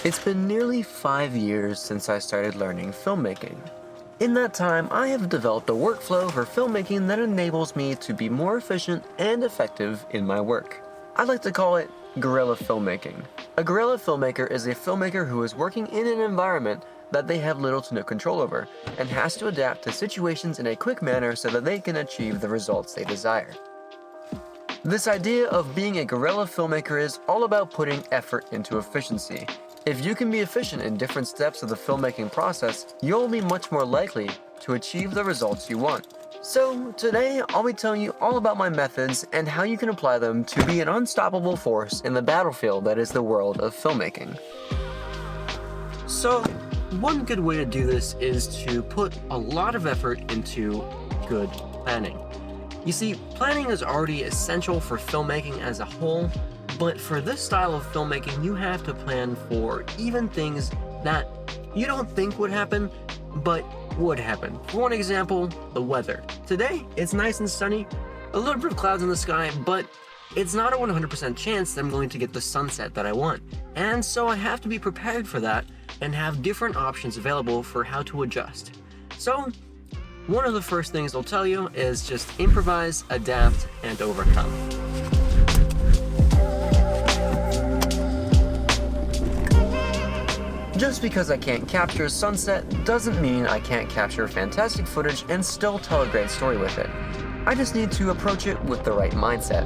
It's been nearly 5 years since I started learning filmmaking. In that time, I have developed a workflow for filmmaking that enables me to be more efficient and effective in my work. I like to call it Guerrilla Filmmaking. A guerrilla filmmaker is a filmmaker who is working in an environment that they have little to no control over and has to adapt to situations in a quick manner so that they can achieve the results they desire. This idea of being a guerrilla filmmaker is all about putting effort into efficiency. If you can be efficient in different steps of the filmmaking process, you'll be much more likely to achieve the results you want. So today, I'll be telling you all about my methods and how you can apply them to be an unstoppable force in the battlefield that is the world of filmmaking. So, one good way to do this is to put a lot of effort into good planning. You see, planning is already essential for filmmaking as a whole, but for this style of filmmaking, you have to plan for even things that you don't think would happen, but would happen. For one example, the weather. Today, it's nice and sunny, a little bit of clouds in the sky, but it's not a 100% chance that I'm going to get the sunset that I want. And so I have to be prepared for that and have different options available for how to adjust. So, one of the first things I'll tell you is just improvise, adapt, and overcome. Just because I can't capture a sunset doesn't mean I can't capture fantastic footage and still tell a great story with it. I just need to approach it with the right mindset.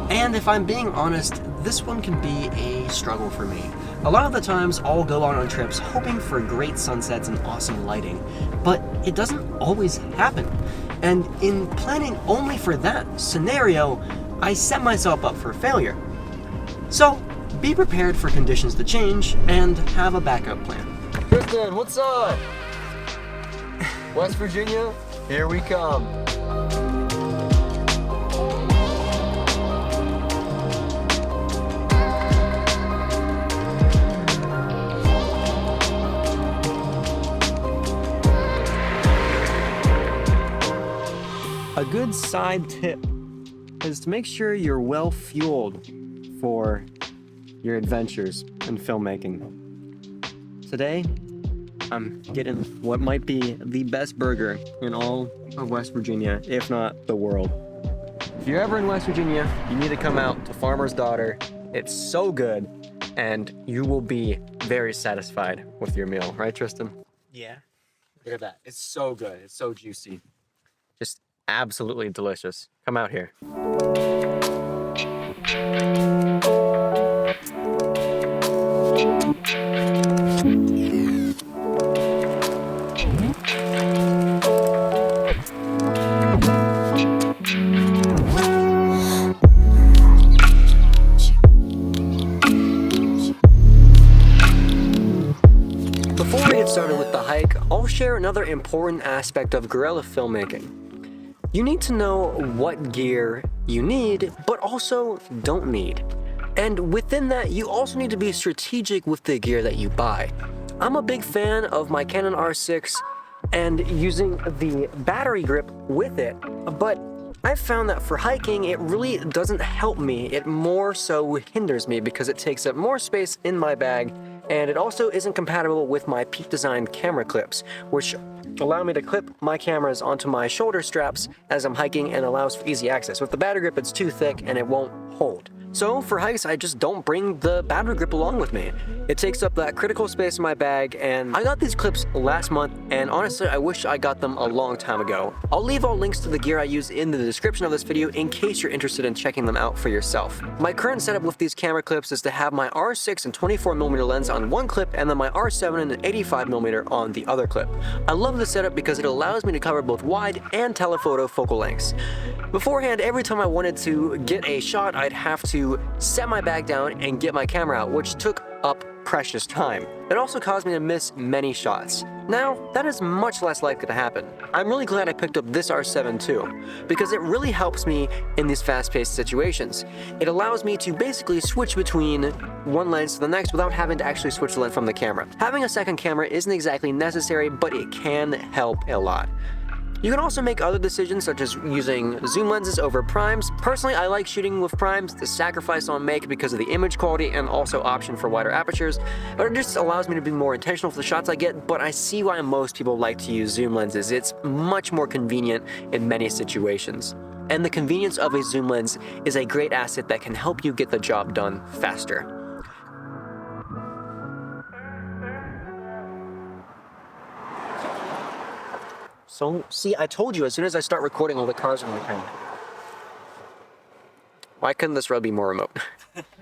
And if I'm being honest, this one can be a struggle for me. A lot of the times I'll go out on trips hoping for great sunsets and awesome lighting, but it doesn't always happen. And in planning only for that scenario, I set myself up for failure. So, be prepared for conditions to change and have a backup plan. Tristan, what's up? West Virginia, here we come. A good side tip is to make sure you're well fueled for your adventures in filmmaking. Today, I'm getting what might be the best burger in all of West Virginia, if not the world. If you're ever in West Virginia, you need to come out to Farmer's Daughter. It's so good, and you will be very satisfied with your meal. Right, Tristan? Yeah. Look at that. It's so good. It's so juicy. Just absolutely delicious. Come out here. Before we get started with the hike, I'll share another important aspect of guerrilla filmmaking. You need to know what gear you need, but also don't need. And within that, you also need to be strategic with the gear that you buy. I'm a big fan of my Canon R6 and using the battery grip with it, but I've found that for hiking, it really doesn't help me. It more so hinders me because it takes up more space in my bag, and it also isn't compatible with my Peak Design camera clips, which allow me to clip my cameras onto my shoulder straps as I'm hiking and allows for easy access. With the battery grip, it's too thick and it won't hold. So for hikes, I just don't bring the battery grip along with me. It takes up that critical space in my bag, and I got these clips last month, and honestly, I wish I got them a long time ago. I'll leave all links to the gear I use in the description of this video in case you're interested in checking them out for yourself. My current setup with these camera clips is to have my R6 and 24mm lens on one clip, and then my R7 and 85mm on the other clip. I love this setup because it allows me to cover both wide and telephoto focal lengths. Beforehand, every time I wanted to get a shot, I'd have to set my bag down and get my camera out, which took up precious time. It also caused me to miss many shots. Now, that is much less likely to happen. I'm really glad I picked up this R7 too, because it really helps me in these fast-paced situations. It allows me to basically switch between one lens to the next without having to actually switch the lens from the camera. Having a second camera isn't exactly necessary, but it can help a lot. You can also make other decisions such as using zoom lenses over primes. Personally, I like shooting with primes, the sacrifice I'll make because of the image quality and also option for wider apertures, but it just allows me to be more intentional for the shots I get. But I see why most people like to use zoom lenses. It's much more convenient in many situations. And the convenience of a zoom lens is a great asset that can help you get the job done faster. So, see, I told you, as soon as I start recording, all the cars are going to come. Why couldn't this road be more remote?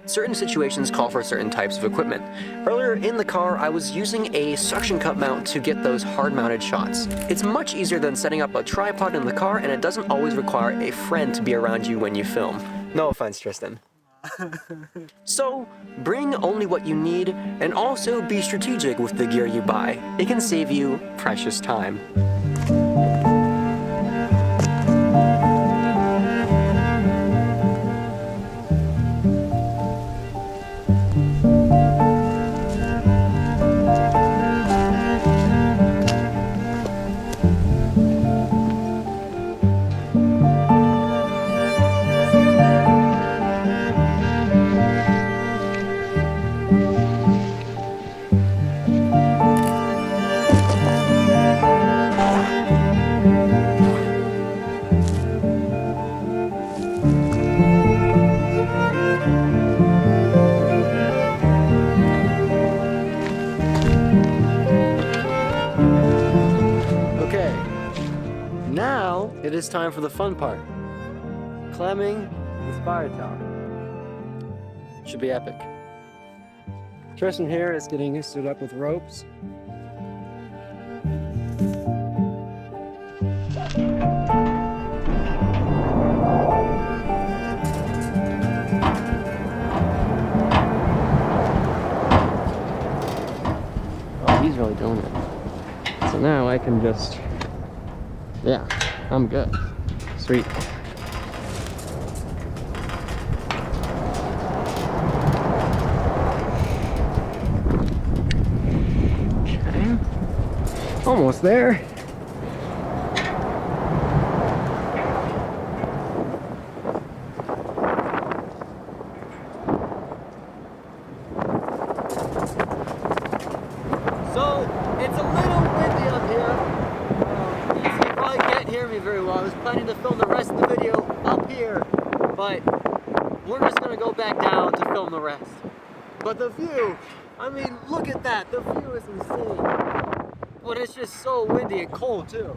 Certain situations call for certain types of equipment. Earlier in the car, I was using a suction cup mount to get those hard-mounted shots. It's much easier than setting up a tripod in the car, and it doesn't always require a friend to be around you when you film. No offense, Tristan. So, bring only what you need, and also be strategic with the gear you buy. It can save you precious time. Now, it is time for the fun part. Climbing this fire tower. Should be epic. Tristan here is getting stood up with ropes. Oh, he's really doing it. So now I can just... yeah, I'm good. Sweet. Okay. Almost there. So, it's a little windy up here. Hear me very well. I was planning to film the rest of the video up here, but we're just gonna go back down to film the rest. But the view, I mean, look at that. The view is insane. But it's just so windy and cold too.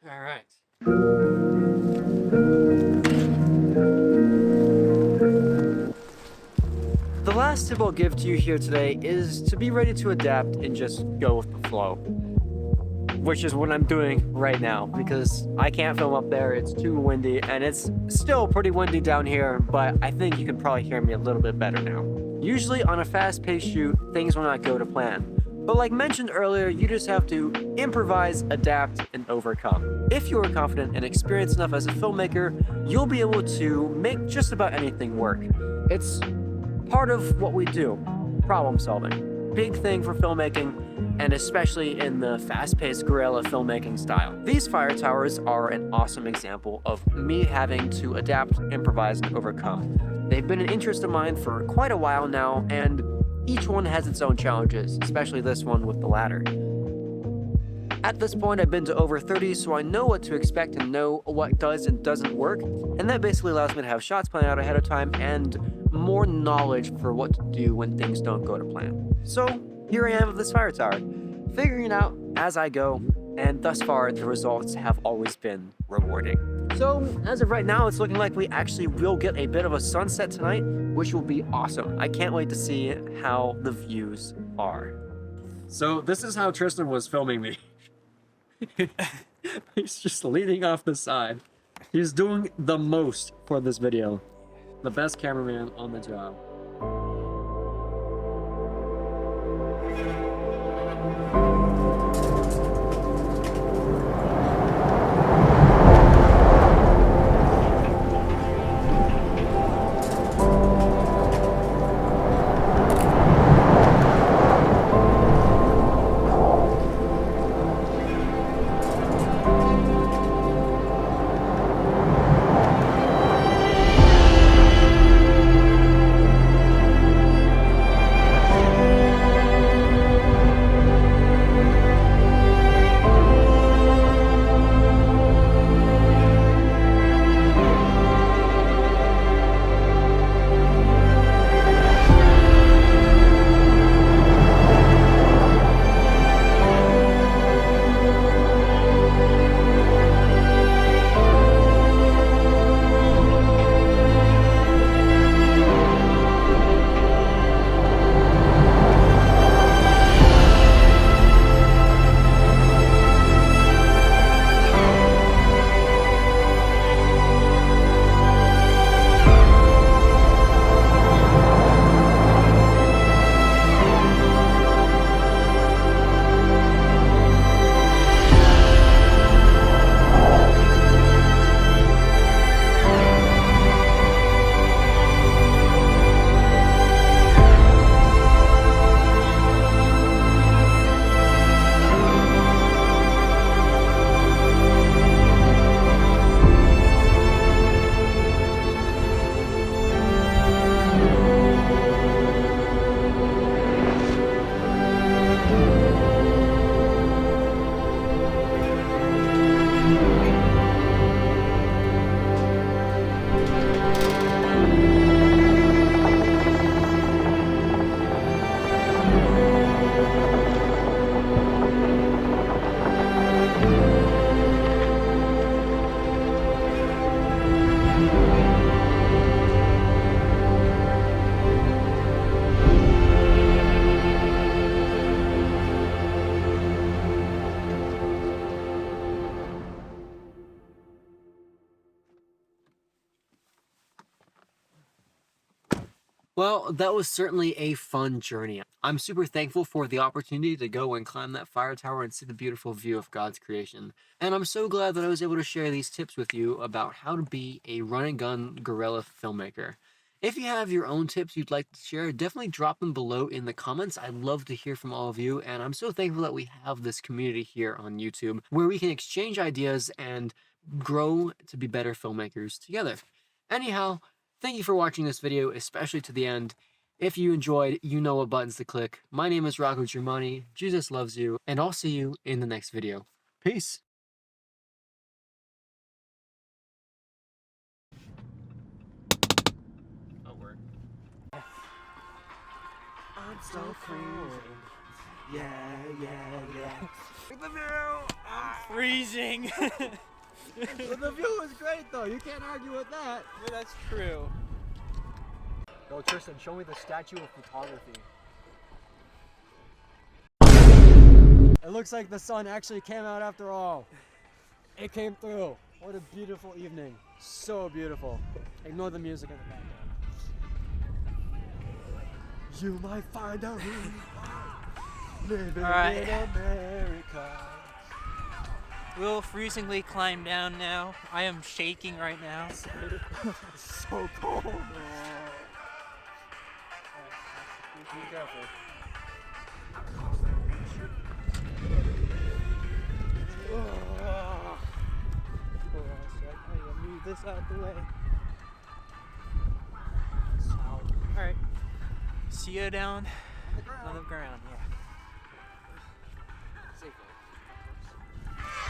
All right. The last tip I'll give to you here today is to be ready to adapt and just go with the flow. Which is what I'm doing right now, because I can't film up there, it's too windy, and it's still pretty windy down here, but I think you can probably hear me a little bit better now. Usually on a fast-paced shoot, things will not go to plan. But like mentioned earlier, you just have to improvise, adapt, and overcome. If you are confident and experienced enough as a filmmaker, you'll be able to make just about anything work. It's part of what we do, problem solving. Big thing for filmmaking, and especially in the fast-paced guerrilla filmmaking style. These fire towers are an awesome example of me having to adapt, improvise, and overcome. They've been an interest of mine for quite a while now, and each one has its own challenges, especially this one with the ladder. At this point, I've been to over 30, so I know what to expect and know what does and doesn't work, and that basically allows me to have shots planned out ahead of time and more knowledge for what to do when things don't go to plan. So here I am with this fire tower, figuring it out as I go, and thus far the results have always been rewarding. So as of right now, it's looking like we actually will get a bit of a sunset tonight, which will be awesome. I can't wait to see how the views are. So this is how Tristan was filming me. He's just leaning off the side. He's doing the most for this video. The best cameraman on the job. Well, that was certainly a fun journey. I'm super thankful for the opportunity to go and climb that fire tower and see the beautiful view of God's creation. And I'm so glad that I was able to share these tips with you about how to be a run and gun guerrilla filmmaker. If you have your own tips you'd like to share, definitely drop them below in the comments. I'd love to hear from all of you, and I'm so thankful that we have this community here on YouTube where we can exchange ideas and grow to be better filmmakers together. Anyhow, thank you for watching this video, especially to the end. If you enjoyed, you know what buttons to click. My name is Rocco Germani. Jesus loves you, and I'll see you in the next video. Peace. Oh, word. I'm so cold. Yeah. Look at the view! I'm freezing! But the view is great though, you can't argue with that. But that's true. Yo, Tristan, show me the statue of photography. It looks like the sun actually came out after all. It came through. What a beautiful evening. So beautiful. Ignore the music in the background. You might find out who you are living in America. We'll freezingly climb down now. I am shaking right now. So cold. Be careful. Move this out the way. Alright. See you down on the ground. Yeah.